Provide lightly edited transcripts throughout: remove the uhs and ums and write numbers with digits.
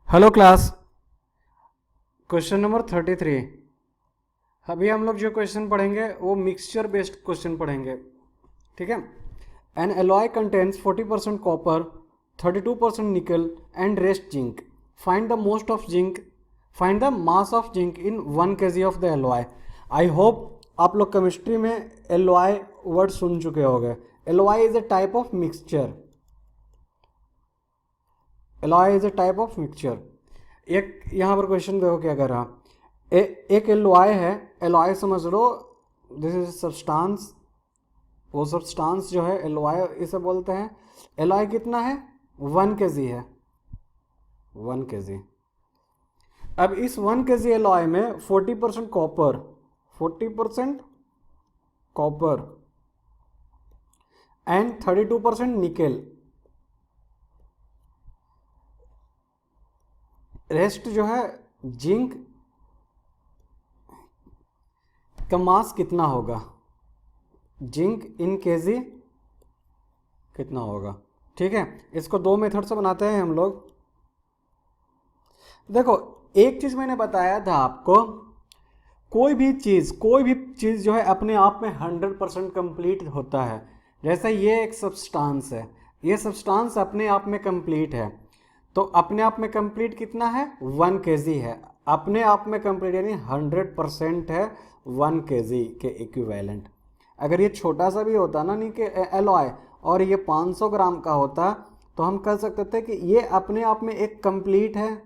Hello class, question number 33। अभी हम लोग जो क्वेश्चन पढ़ेंगे वो मिक्सचर बेस्ड क्वेश्चन पढ़ेंगे, ठीक है। एन एलॉय कंटेन्स 40% कॉपर, 32% निकल and rest zinc. Find the most of zinc, find the mass of zinc in 1 kg of the alloy. I hope आप लोग केमिस्ट्री में एलॉय वर्ड सुन चुके होंगे। Alloy is a type of mixture. Alloy is a type of mixture. एक यहाँ पर question देखो क्या कर रहा। एक एलॉय है, एलॉय समझ लो, दिस इज सब्सटेंस। वो सब्सटेंस जो है एलॉय इसे बोलते हैं। एलॉय कितना है? 1 kg है, 1 kg। अब इस 1 kg एलॉय में 40% copper, 40% copper and 32% nickel. Rest जो है जिंक का मास कितना होगा, जिंक इन केजी कितना होगा, ठीक है। इसको दो मेथड से बनाते हैं हम लोग। देखो, एक चीज मैंने बताया था आपको, कोई भी चीज जो है अपने आप में 100% कंप्लीट होता है। जैसे ये एक सब्सटेंस है, ये सब्सटेंस अपने आप में कंप्लीट है। तो अपने आप में कंप्लीट कितना है? 1 kg है। अपने आप में कंप्लीट यानी 100% है 1 kg के इक्विवेलेंट। अगर ये छोटा सा भी होता ना, नहीं कि एलॉय, और ये 500 ग्राम का होता, तो हम कह सकते थे कि ये अपने आप में एक कंप्लीट है,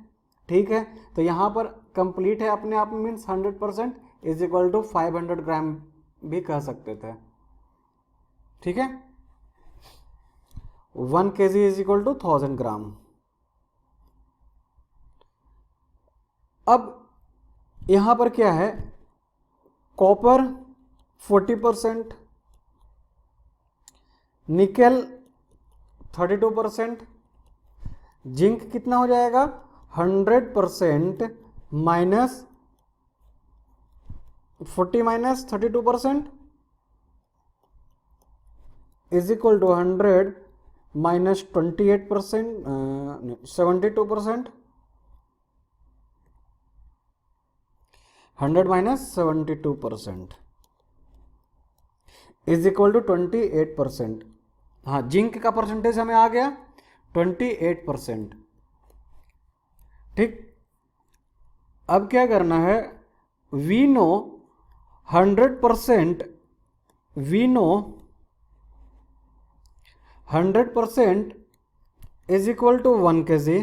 ठीक है। तो यहाँ पर कंप्लीट है अपने आप में मीन्स 100% इज इक्वल टू 500 ग्राम भी कह सकते थे, ठीक है। 1 kg इज इक्वल टू 1000 ग्राम। अब यहां पर क्या है? कॉपर 40%, निकेल 32%, जिंक कितना हो जाएगा? 100% minus 40 minus 32% is equal to 100 minus 28%, 72%, 100 minus 72% is equal to 28%। हाँ, जिंक का परसेंटेज हमें आ गया 28%, ठीक। अब क्या करना है? We know 100%, we know 100% is equal to 1 kg.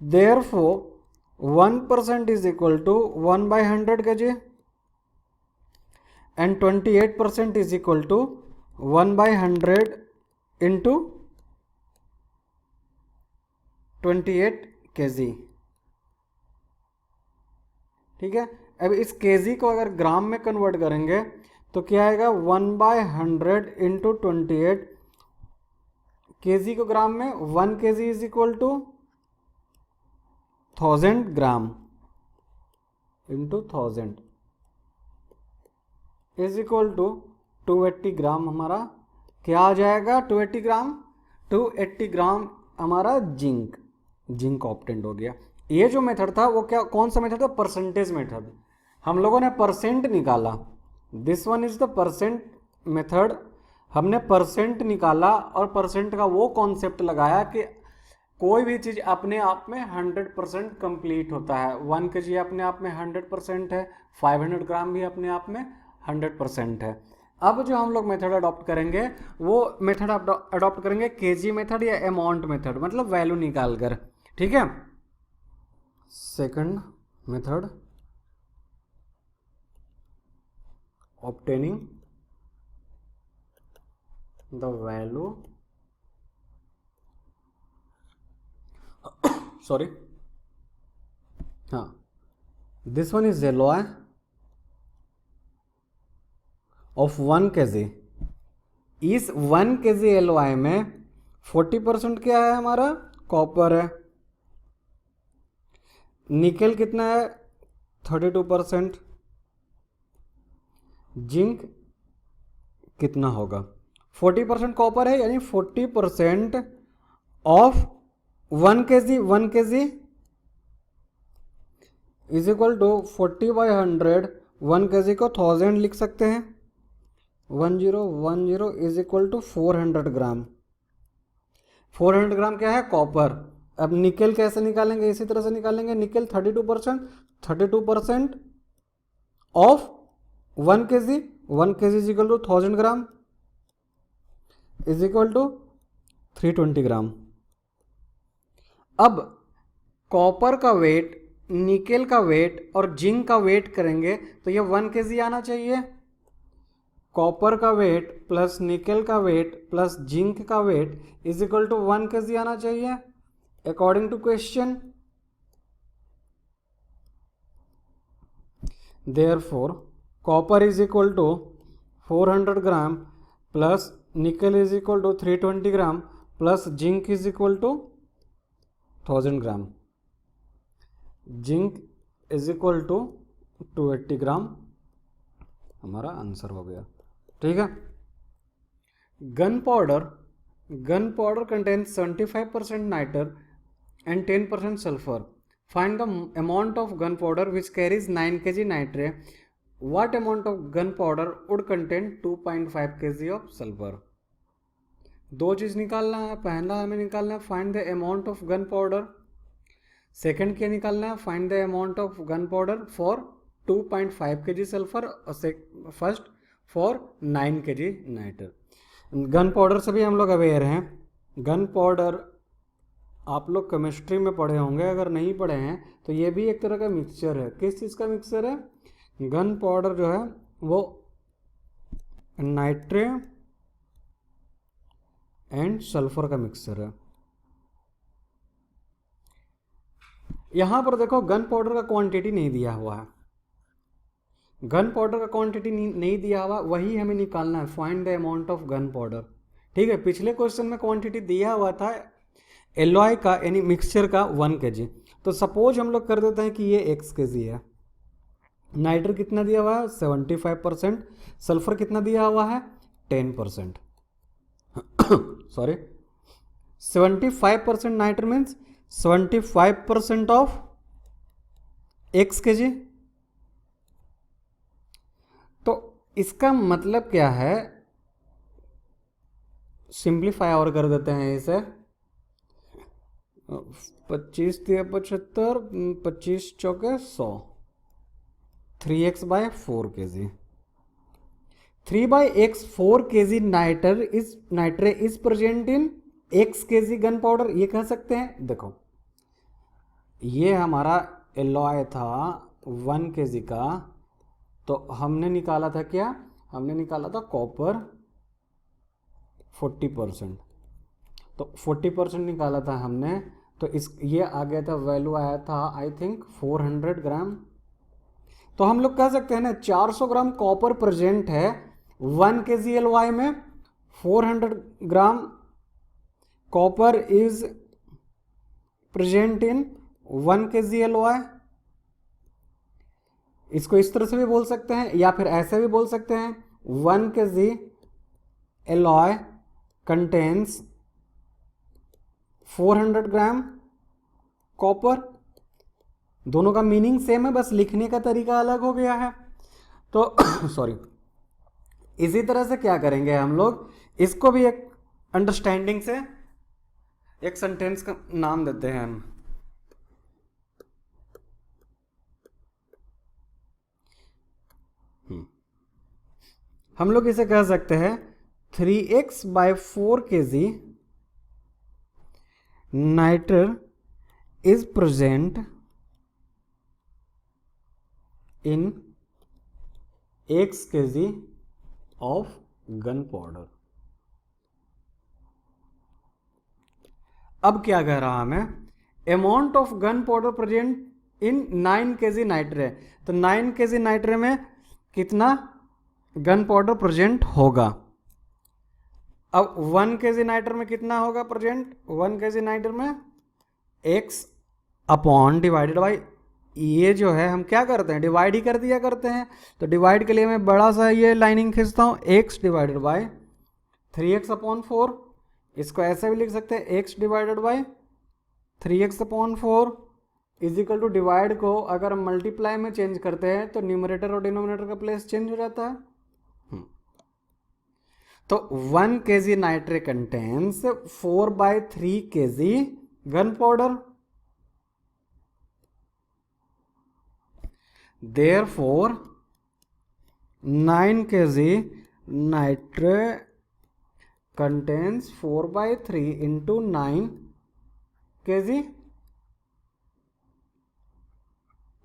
Therefore 1% is equal to 1 by 100 kg and 28% is equal to 1 by 100 into 28 kg, ठीक है। अब इस kg को अगर ग्राम में कन्वर्ट करेंगे तो क्या आएगा? 1 बाय 100 इंटू 28। kg को ग्राम में 1 kg is equal to 1000 gram into 1000 is equal to 280 gram. हमारा क्या आ जाएगा? 280 ग्राम। 280 ग्राम हमारा जिंक ऑब्टेंड हो गया। ये जो मेथड था वो क्या, कौन सा मेथड था? Percentage method. हम लोगों ने परसेंट निकाला। This one is the percent method. हमने परसेंट निकाला और परसेंट का वो कॉन्सेप्ट लगाया कि कोई भी चीज अपने आप में 100% कंप्लीट होता है। 1 kg अपने आप में 100% है, 500 ग्राम भी अपने आप में 100% है। अब जो हम लोग मेथड अडॉप्ट करेंगे वो मेथड अडॉप्ट करेंगे केजी मेथड या अमाउंट मेथड, मतलब वैल्यू निकाल कर, ठीक है। Second method, obtaining the value sorry, हाँ, this one is alloy of 1 kg। इस 1 kg alloy में 40% क्या है? हमारा कॉपर है। निकेल कितना है? 32%। जिंक कितना होगा? 40% कॉपर है यानी 40% of 1 kg is equal to 40/100, 1 kg को 1000 लिख सकते हैं, 1010 is equal to 400 gram. 400 gram क्या है? कॉपर। अब निकेल कैसे निकालेंगे? इसी तरह से निकालेंगे। Nickel 32% of 1 kg, 1 kg is equal to 1000 gram is equal to 320 gram. अब कॉपर का वेट, निकेल का वेट और जिंक का वेट करेंगे तो ये 1 kg आना चाहिए। कॉपर का वेट प्लस निकेल का वेट प्लस जिंक का weight is equal to 1 kg आना चाहिए according to question. Therefore copper is equal to 400 gram plus nickel is equal to 320 gram plus zinc is equal to 1000 gram. Zinc is equal to 280 gram हमारा answer हो गया। ठीक है। Gunpowder contains 75% nitre and 10% sulphur. Find the amount of gunpowder which carries 9 kg nitre. What amount of gunpowder would contain 2.5 kg of sulphur. दो चीज निकालना है। पहला हमें निकालना है find the amount of gunpowder. Second क्या निकालना है? Find the amount of gunpowder for 2.5 kg sulphur और first for 9 kg nitre. Gunpowder से भी हम लोग अवेयर हैं। गन पाउडर आप लोग केमिस्ट्री में पढ़े होंगे, अगर नहीं पढ़े हैं तो ये भी एक तरह का मिक्सचर है। किस चीज़ का मिक्सचर है? गन पाउडर जो है वो नाइट्रे एंड सल्फर का मिक्सचर है। यहां पर देखो गन पाउडर का क्वांटिटी नहीं दिया हुआ है। गन पाउडर का क्वांटिटी नहीं दिया हुआ, वही हमें निकालना है। Find the amount of gun powder. ठीक है। पिछले क्वेश्चन में क्वांटिटी दिया हुआ था एलॉय का, यानी मिक्सचर का 1 kg। तो सपोज हम लोग कर देते हैं कि ये x kg है। नाइट्र कितना दिया हुआ है? 75%। सल्फर कितना दिया हुआ है? 10%। Sorry, 75% nitre means 75% of x kg। तो इसका मतलब क्या है? सिंप्लीफाई और कर देते हैं इसे। 25 × 75, 25 चौके 100, 3x/4 kg। 3/4 kg nitre is present in x kg gunpowder. ये कह सकते हैं। देखो ये हमारा एलॉय था 1 kg का, तो हमने निकाला था क्या? हमने निकाला था कॉपर 40%। तो 40% निकाला था हमने, तो इस ये आ गया था, वैल्यू आया था आई थिंक 400 ग्राम। तो हम लोग कह सकते हैं ना 400 ग्राम कॉपर प्रेजेंट है 1 kg एलॉय में। 400 gram copper is present in 1 kg alloy. इसको इस तरह से भी बोल सकते हैं या फिर ऐसे भी बोल सकते हैं 1 kg alloy contains 400 gram copper. दोनों का मीनिंग सेम है, बस लिखने का तरीका अलग हो गया है। तो सॉरी, इसी तरह से क्या करेंगे हम लोग, इसको भी एक अंडरस्टैंडिंग से एक सेंटेंस का नाम देते हैं हम लोग इसे कह सकते हैं 3x/4 kg नाइट्र is present in x kg of gun powder। अब क्या कह रहा हमें? Amount of gun powder present in 9 kg नाइट्रे। तो 9 kg नाइट्रे में कितना गन पाउडर प्रेजेंट होगा? अब 1 kg नाइट्रे में कितना होगा प्रेजेंट? 1 kg नाइट्रे में x अपॉन डिवाइडेड बाई, ये जो है हम क्या करते हैं, डिवाइड ही कर दिया करते हैं। तो डिवाइड के लिए मैं बड़ा सा ये लाइनिंग खींचता हूँ, x डिवाइडेड बाई 3x/4। इसको ऐसे भी लिख सकते हैं x divided by 3x/4 is equal to divide को अगर हम मल्टीप्लाई में चेंज करते हैं तो न्यूमरेटर और डिनोमिनेटर का प्लेस चेंज हो जाता है। तो 1 kg nitrate contains 4/3 kg gunpowder, therefore 9 kg nitrate contains 4/3 into 9 kg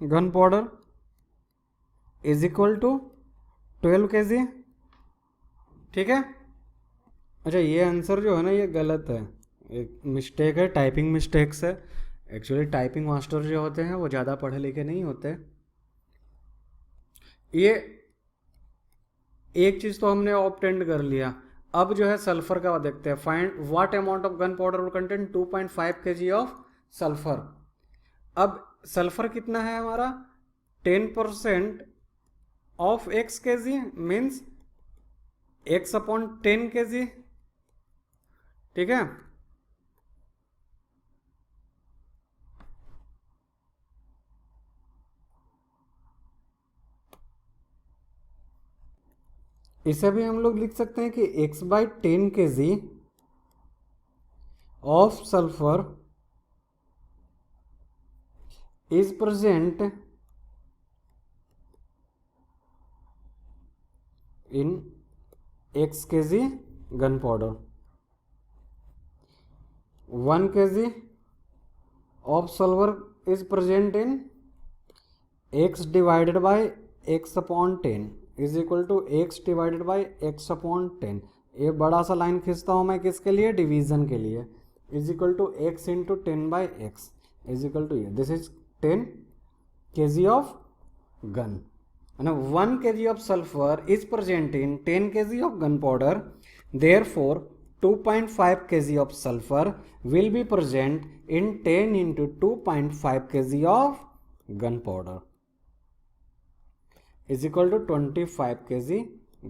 gunpowder is equal to 12 kg। ठीक है। अच्छा, ये आंसर जो है ना ये गलत है, एक मिस्टेक है, टाइपिंग मिस्टेक्स है। एक्चुअली टाइपिंग मास्टर जो होते हैं वो ज़्यादा पढ़े लिखे नहीं होते। ये एक चीज़ तो हमने ऑब्टेंड कर लिया। अब जो है सल्फर का देखते हैं। Find what amount of gun powder will contain 2.5 kg of sulphur. अब सल्फर कितना है हमारा, 10% of x kg means x/10 kg। ठीक है। इसे भी हम लोग लिख सकते हैं कि x/10 kg of sulphur is present in x kg gun powder. 1 kg of sulfur is present in x divided by x/10 is equal to x divided by x/10। ये बड़ा सा लाइन खींचता हूँ मैं किसके लिए, डिवीजन के लिए। Is equal to x into 10/x is equal to ये, this is 10 kg of gun है ना। 1 kg of sulfur is present in 10 kg of gunpowder, therefore 2.5 kg of sulfur will be present in 10 into 2.5 kg of gunpowder is equal to 25 kg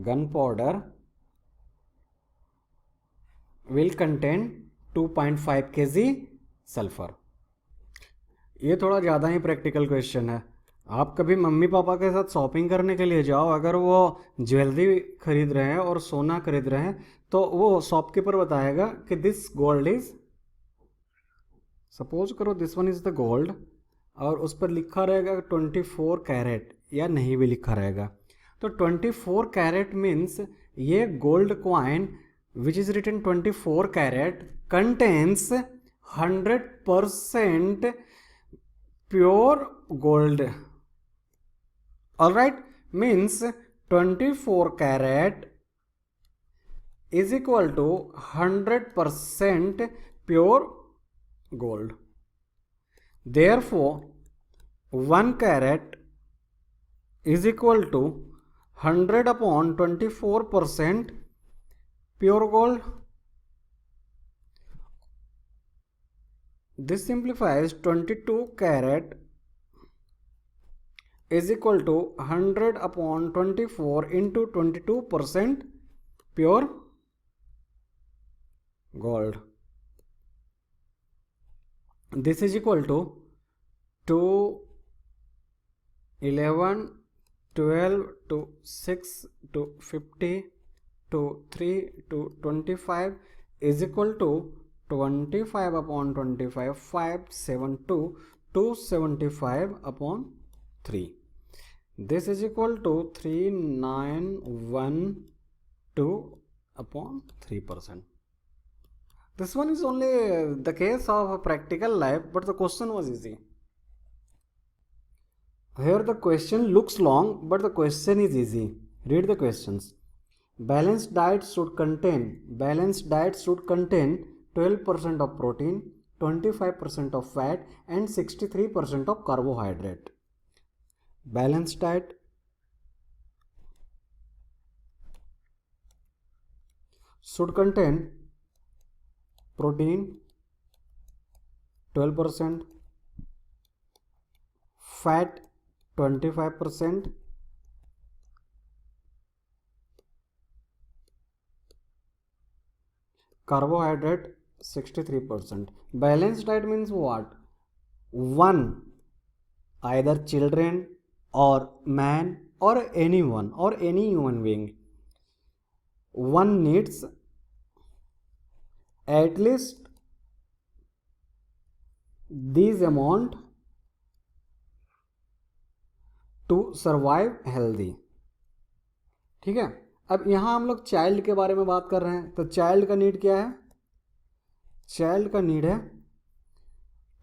gunpowder will contain 2.5 kg sulfur। ये थोड़ा ज़्यादा ही practical question है। आप कभी mummy papa के साथ shopping करने के लिए जाओ, अगर वो ज्वेलरी खरीद रहे हैं और सोना खरीद रहे हैं तो वो शॉपकीपर बताएगा कि दिस गोल्ड इज, सपोज करो this one is the gold, और उस पर लिखा रहेगा 24 कैरेट या नहीं भी लिखा रहेगा। तो 24 कैरेट मीन्स ये gold coin which is written 24 carat contains 100% pure gold. Alright, means 24 carat is equal to 100% pure gold. Therefore 1 carat is equal to 100 upon 24% pure gold. This simplifies 22 carat is equal to 100 upon 24 into 22% pure gold. This is equal to 2, 11, 12 to 6 to 50 to 3 to 25 is equal to 25 upon 25, 572, 275 upon 3. This is equal to 3912 upon 3%. This one is only the case of a practical life, but the question was easy. Here the question looks long, but the question is easy. Read the questions. Balanced diet should contain 12% of protein, 25% of fat and 63% of carbohydrate. Balanced diet should contain protein 12%, fat 25%, carbohydrate 63%. Balanced diet means what? One, either children or man or anyone or any human being, one needs at least this amount to survive healthy. ठीक है, अब यहाँ हम लोग child के बारे में बात कर रहे हैं, तो चाइल्ड का नीड क्या है? चाइल्ड का नीड है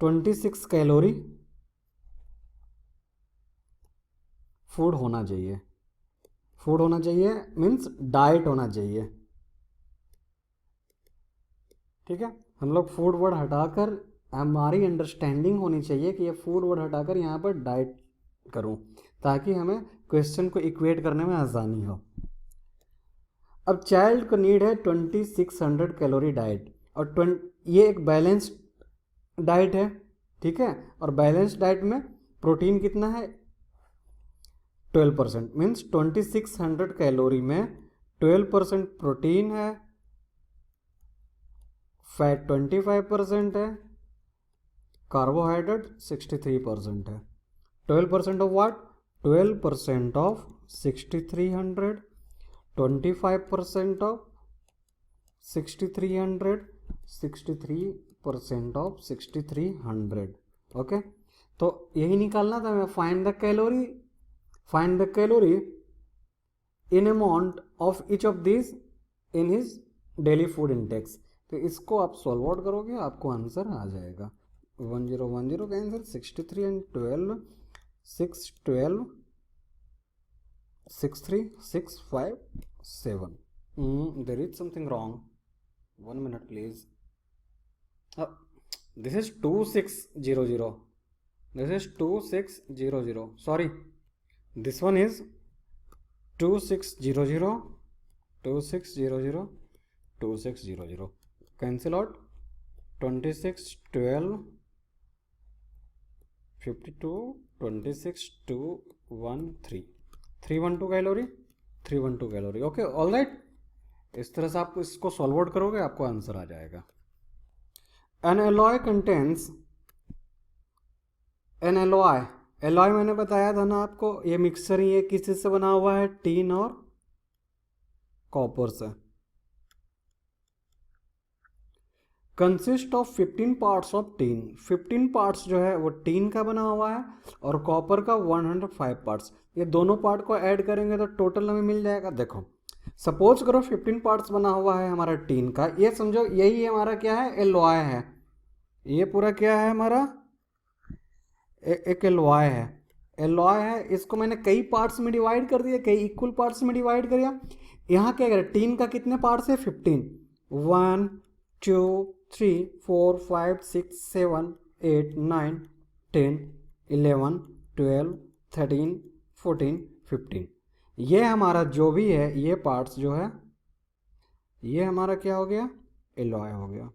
26 कैलोरी फूड होना चाहिए. फूड होना चाहिए मीन्स डाइट होना चाहिए. ठीक है, हम लोग फूड वर्ड हटाकर हमारी अंडरस्टैंडिंग होनी चाहिए कि ये फूड वर्ड हटाकर यहाँ पर डाइट करूँ, ताकि हमें क्वेश्चन को इक्वेट करने में आसानी हो. अब चाइल्ड को नीड है 2600 कैलोरी डाइट, और ये एक बैलेंस्ड डाइट है. ठीक है, और बैलेंस्ड डाइट में प्रोटीन कितना है? 12%. मीन्स 2600 कैलोरी में 12% प्रोटीन है, फैट 25% है, कार्बोहाइड्रेट 63% है. 12% of what? 12% of 6300, 25% of 6300, 63% of 6300. Okay, तो यही निकालना था हमें. Find the calorie, find the calorie in amount of each of this in his daily food Intex. तो इसको आप सॉल्व आउट करोगे, आपको आंसर आ जाएगा. 1010 का answer 63 and 12, 6 12 6 3 6 5 7. There is something wrong. 1 minute please. This is 2600. This is 2600. Sorry, this one is 2600, 2600, 2600. Cancel out. 26 12 52 26 2 1 3 312 calorie, 312 calorie. Okay, all right. इस तरह से आप इसको सॉल्व आउट करोगे, आपको आंसर आ जाएगा. N alloy contains, N alloy, alloy मैंने बताया था ना आपको, ये मिक्सचर ये किस चीज से बना हुआ है? टीन और कॉपर से. Consist of 15 parts of tin. 15 parts जो है वो टीन का बना हुआ है, और कॉपर का 105 पार्ट्स. ये दोनों पार्ट को ऐड करेंगे तो टोटल हमें मिल जाएगा. देखो, सपोज करो 15 पार्ट्स बना हुआ है हमारा टीन का, ये समझो यही हमारा क्या है? एलॉय है. ये पूरा क्या है हमारा? एक एलॉय है. एलॉय है, इसको मैंने कई पार्ट्स में डिवाइड कर दिया, कई इक्वल पार्ट्स में डिवाइड कर दिया. यहाँ क्या करें? टीन का कितने पार्ट्स है? 15. 1 2 3 4 5 6 7 8 9 10 11 12 13 14 15. ये हमारा जो भी है, ये पार्ट्स जो है, ये हमारा क्या हो गया? एलॉय हो गया.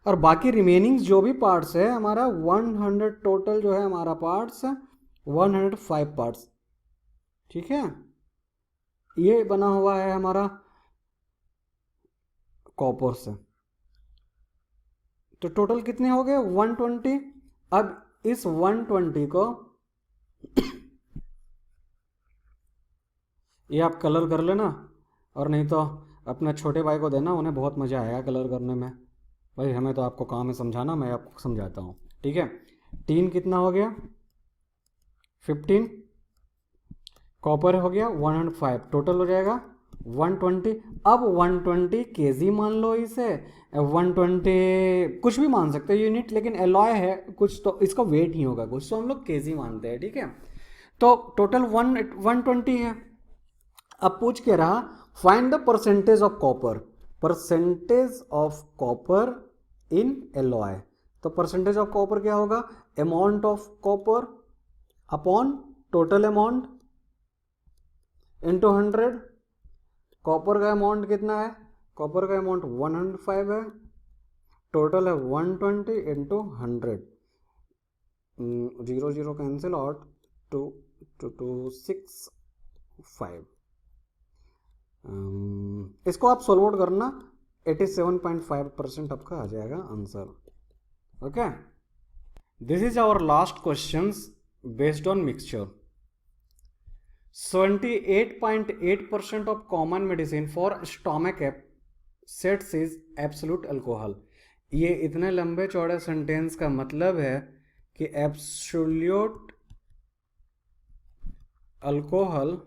और बाकी रिमेनिंग जो भी पार्ट्स है हमारा 100, टोटल जो है हमारा पार्ट्स 105 पार्ट्स. ठीक है, ये बना हुआ है हमारा कॉपर से. तो टोटल कितने हो गए? 120. अब इस 120 को ये आप कलर कर लेना, और नहीं तो अपने छोटे भाई को देना, उन्हें बहुत मज़ा आएगा कलर करने में. भाई हमें तो आपको काम है समझाना, मैं आपको समझाता हूँ. ठीक है, टीन कितना हो गया? 15. कॉपर हो गया 105, टोटल हो जाएगा 120. अब 120 केजी मान लो इसे, 120 कुछ भी मान सकते हो यूनिट, लेकिन एलॉय है कुछ तो इसका वेट ही होगा कुछ, तो हम लोग केजी मानते हैं. ठीक है, तो टोटल 120 है. अब पूछ के रहा find the percentage of copper, percentage of copper in alloy. तो परसेंटेज ऑफ कॉपर क्या होगा? Amount of copper upon total amount into 100. Copper का अमाउंट कितना है? कॉपर का अमाउंट 105 है, टोटल है 120 इंटू 100. 0 0 cancel out, 2 2 6 5. इसको आप सोल्व आउट करना. 87.5% आपका आ जाएगा answer. Okay, this is our last questions based on mixture. 78.8% of common medicine for stomach upsets is absolute alcohol। ये इतने लंबे चौड़े सेंटेंस का मतलब है कि absolute alcohol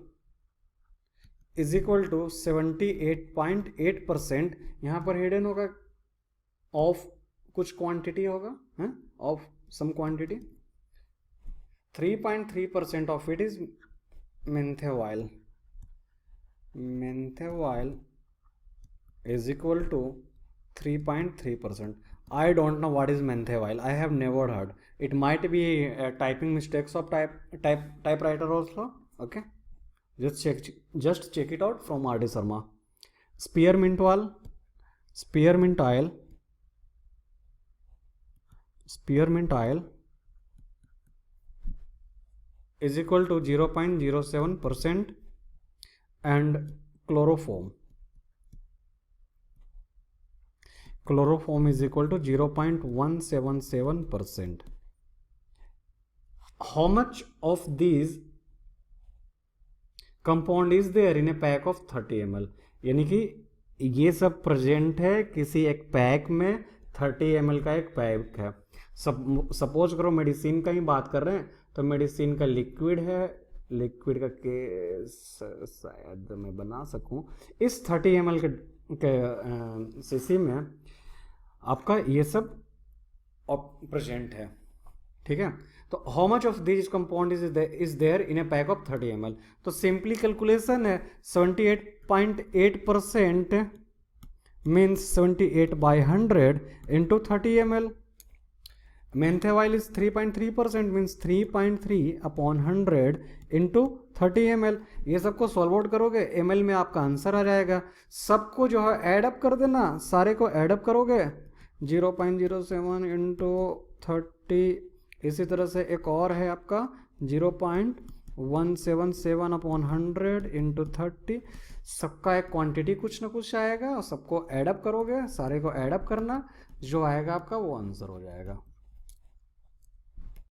is equal to 78.8%। यहां पर हिडन होगा ऑफ कुछ क्वांटिटी होगा, है of some quantity. 3.3% of it is menthol is equal to 3.3%। I don't know what is menthol, I have never heard, it might be typing mistakes of typewriter also। okay, just check it out from RD Sharma। spearmint oil is equal to 0.07%, and chloroform is equal to 0.177%। how much of these compound is there in a pack of 30 ml? यानी कि ये सब present है किसी एक pack में, 30 ml का एक पैक है। सपोज करो मेडिसिन का ही बात कर रहे हैं, तो मेडिसिन का लिक्विड है, लिक्विड का केस शायद मैं बना सकूं। इस 30 ml के सीसी में आपका ये सब प्रेजेंट है, ठीक है। तो how much of this compound is there in a pack of 30 ml? तो सिंपली कैलकुलेशन है, 78.8% means 78/100 into 30 ml। menthol is 3.3% means 3.3/100 into 30 ml। ये सबको सॉल्व आउट करोगे, ml में आपका आंसर आ जाएगा। सबको जो है ऐड अप कर देना, सारे को ऐड अप करोगे 0.07 इंटू 30। इसी तरह से एक और है आपका 0.177/100 इंटू 30। सबका एक क्वांटिटी कुछ ना कुछ आएगा और सबको ऐड अप करोगे, सारे को ऐड अप करना, जो आएगा आपका वो आंसर हो जाएगा।